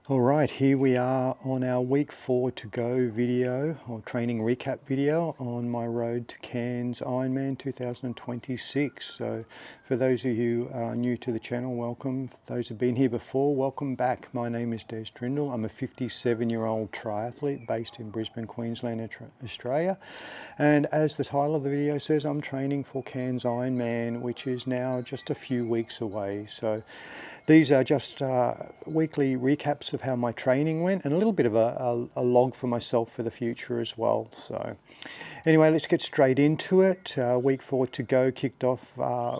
All right, here we are on our week 4 to go video or training recap video on my road to Cairns Ironman 2026. So for those of you who are new to the channel, welcome. For those who've been here before, welcome back. My name is Trindall. I'm a 57-year-old triathlete based in Brisbane, Queensland, Australia. And as the title of the video says, I'm training for Cairns Ironman, which is now just a few weeks away. So these are just weekly recaps of how my training went and a little bit of a log for myself for the future as well. So anyway, let's get straight into it. Week 4 to go kicked off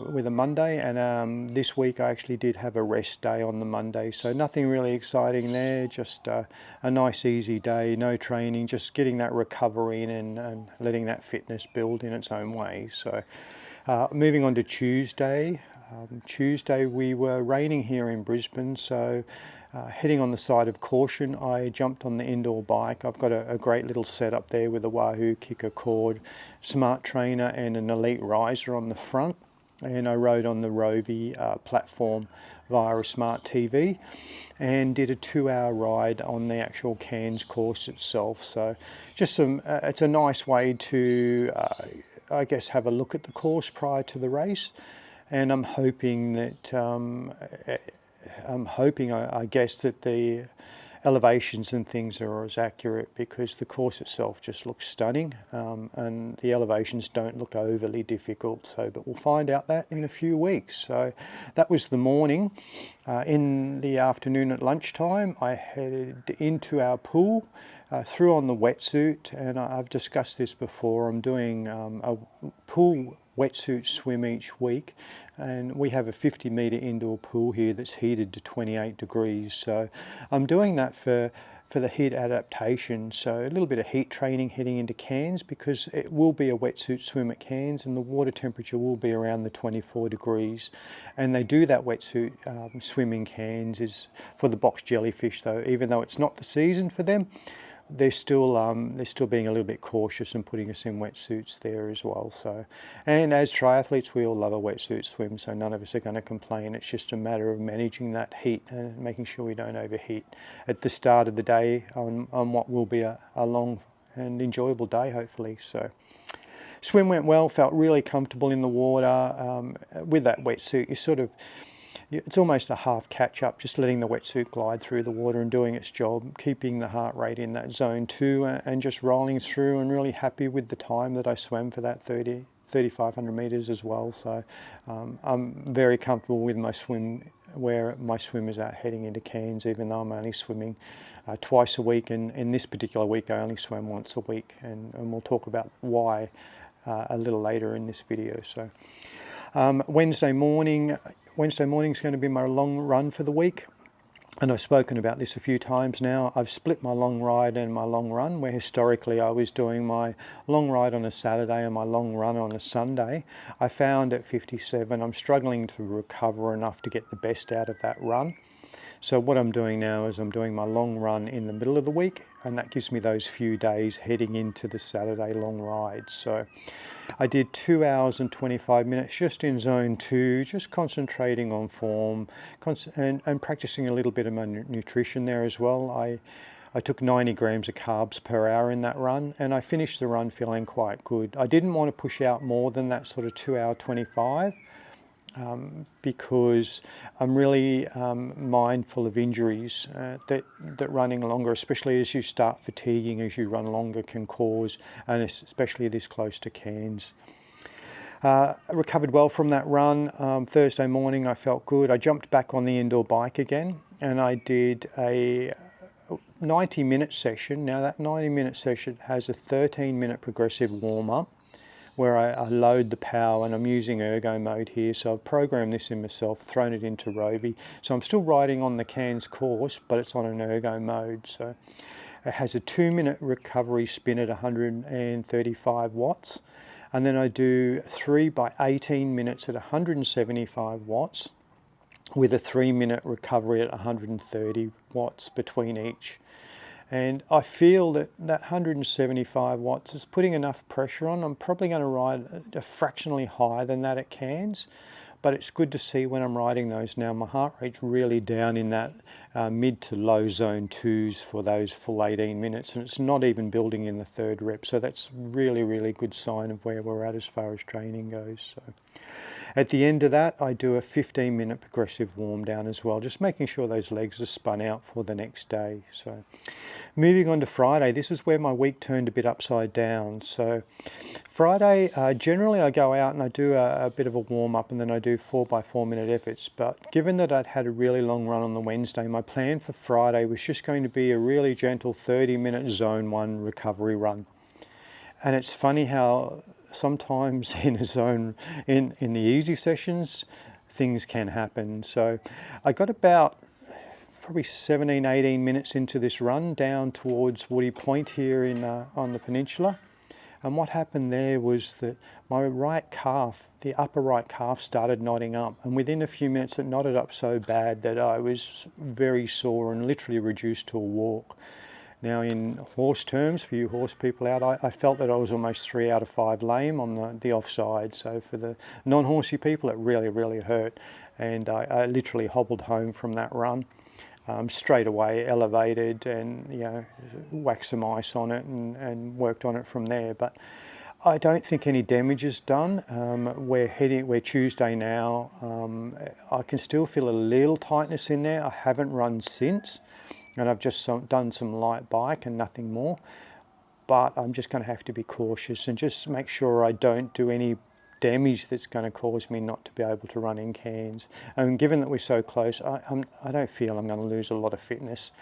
with a Monday, and this week I actually did have a rest day on the Monday. So nothing really exciting there, just a nice easy day, no training, just getting that recovery in and letting that fitness build in its own way. So moving on to Tuesday. Tuesday we were raining here in Brisbane, so heading on the side of caution, I jumped on the indoor bike. I've got a great little setup there with a Wahoo kicker cord, smart trainer and an elite riser on the front, and I rode on the ROUVY platform via a smart TV and did a 2-hour ride on the actual Cairns course itself. So just it's a nice way to I guess have a look at the course prior to the race. And I'm hoping that I guess that the elevations and things are as accurate, because the course itself just looks stunning, and the elevations don't look overly difficult. So, but we'll find out that in a few weeks. So that was the morning. In the afternoon at lunchtime, I headed into our pool, threw on the wetsuit, and I've discussed this before. I'm doing a pool wetsuit swim each week, and we have a 50-metre indoor pool here that's heated to 28 degrees. So I'm doing that for the heat adaptation, so a little bit of heat training heading into Cairns, because it will be a wetsuit swim at Cairns and the water temperature will be around the 24 degrees. And they do that wetsuit swim in Cairns is for the box jellyfish, though, even though it's not the season for them. They're still being a little bit cautious and putting us in wetsuits there as well. So, and as triathletes, we all love a wetsuit swim, so none of us are going to complain. It's just a matter of managing that heat and making sure we don't overheat at the start of the day on what will be a long and enjoyable day, hopefully. So swim went well, felt really comfortable in the water. With that wetsuit, it's almost a half catch up, just letting the wetsuit glide through the water and doing its job, keeping the heart rate in that zone 2 and just rolling through, and really happy with the time that I swam for that 3,500 metres as well. So I'm very comfortable with my swim, where my swim is at heading into Cairns, even though I'm only swimming twice a week, and in this particular week I only swam once a week, and we'll talk about why a little later in this video. So Wednesday morning is going to be my long run for the week, and I've spoken about this a few times now. I've split my long ride and my long run, where historically I was doing my long ride on a Saturday and my long run on a Sunday. I found at 57 I'm struggling to recover enough to get the best out of that run. So what I'm doing now is I'm doing my long run in the middle of the week, and that gives me those few days heading into the Saturday long ride. So I did 2 hours and 25 minutes just in zone 2, just concentrating on form and practicing a little bit of my nutrition there as well. I took 90 grams of carbs per hour in that run, and I finished the run feeling quite good. I didn't want to push out more than that sort of 2 hour 25. Because I'm really mindful of injuries that running longer, especially as you start fatiguing as you run longer, can cause, and especially this close to Cairns. I recovered well from that run. Thursday morning I felt good. I jumped back on the indoor bike again, and I did a 90-minute session. Now that 90-minute session has a 13-minute progressive warm-up, where I load the power, and I'm using ergo mode here. So I've programmed this in myself, thrown it into ROUVY. So I'm still riding on the Cairns course, but it's on an ergo mode. So it has a 2-minute recovery spin at 135 watts. And then I do 3 by 18 minutes at 175 watts with a 3-minute recovery at 130 watts between each. And I feel that 175 watts is putting enough pressure on. I'm probably going to ride a fractionally higher than that at Cairns, but it's good to see when I'm riding those now, my heart rate's really down in that mid to low zone 2s for those full 18 minutes, and it's not even building in the third rep. So that's really good sign of where we're at as far as training goes. So at the end of that, I do a 15-minute progressive warm down as well, just making sure those legs are spun out for the next day. So moving on to Friday, this is where my week turned a bit upside down. So Friday, generally I go out and I do a bit of a warm up, and then I do 4x4 minute efforts. But given that I'd had a really long run on the Wednesday, my plan for Friday was just going to be a really gentle 30-minute zone 1 recovery run. And it's funny how sometimes in a zone, in the easy sessions, things can happen. So I got about probably 17, 18 minutes into this run down towards Woody Point here in on the peninsula. And what happened there was that my right calf, the upper right calf, started knotting up. And within a few minutes it knotted up so bad that I was very sore and literally reduced to a walk. Now, in horse terms, for you horse people out, I felt that I was almost 3 out of 5 lame on the offside. So for the non-horsey people, it really hurt. And I literally hobbled home from that run. Straight away elevated and, you know, whacked some ice on it and worked on it from there. But I don't think any damage is done. We're Tuesday now. I can still feel a little tightness in there. I haven't run since, and I've just done some light bike and nothing more. But I'm just going to have to be cautious and just make sure I don't do any damage that's going to cause me not to be able to run in Cairns. And given that we're so close, I don't feel I'm going to lose a lot of fitness.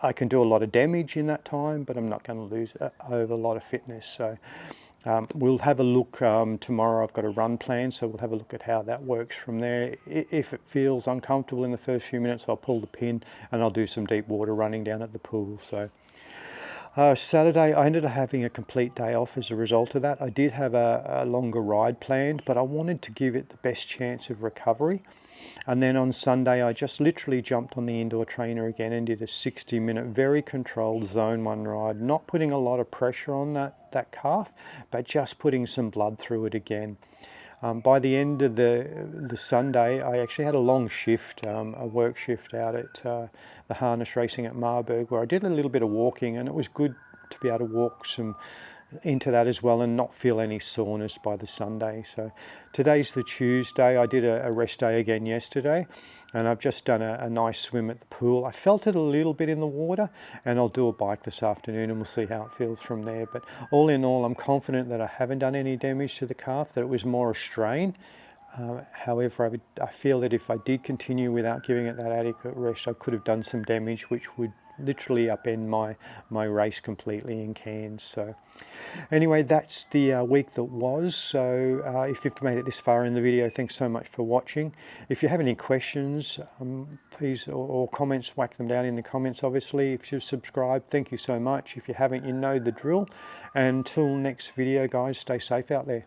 I can do a lot of damage in that time, but I'm not going to lose over a lot of fitness. So we'll have a look tomorrow. I've got a run plan, so we'll have a look at how that works from there. If it feels uncomfortable in the first few minutes, I'll pull the pin and I'll do some deep water running down at the pool. So Saturday, I ended up having a complete day off as a result of that. I did have a longer ride planned, but I wanted to give it the best chance of recovery. And then on Sunday, I just literally jumped on the indoor trainer again and did a 60-minute, very controlled zone 1 ride, not putting a lot of pressure on that calf, but just putting some blood through it again. By the end of the Sunday, I actually had a long shift, a work shift out at the harness racing at Marburg, where I did a little bit of walking, and it was good to be able to walk some into that as well and not feel any soreness by the Sunday. So today's the Tuesday. I did a rest day again yesterday, and I've just done a nice swim at the pool. I felt it a little bit in the water, and I'll do a bike this afternoon and we'll see how it feels from there. But all in all, I'm confident that I haven't done any damage to the calf, that it was more a strain. However, I feel that if I did continue without giving it that adequate rest, I could have done some damage which would literally upend my race completely in Cairns. So anyway, that's the week that was. So if you've made it this far in the video, thanks so much for watching. If you have any questions, please, or comments, whack them down in the comments, obviously. If you've subscribed, thank you so much. If you haven't, you know the drill. And until next video, guys, stay safe out there.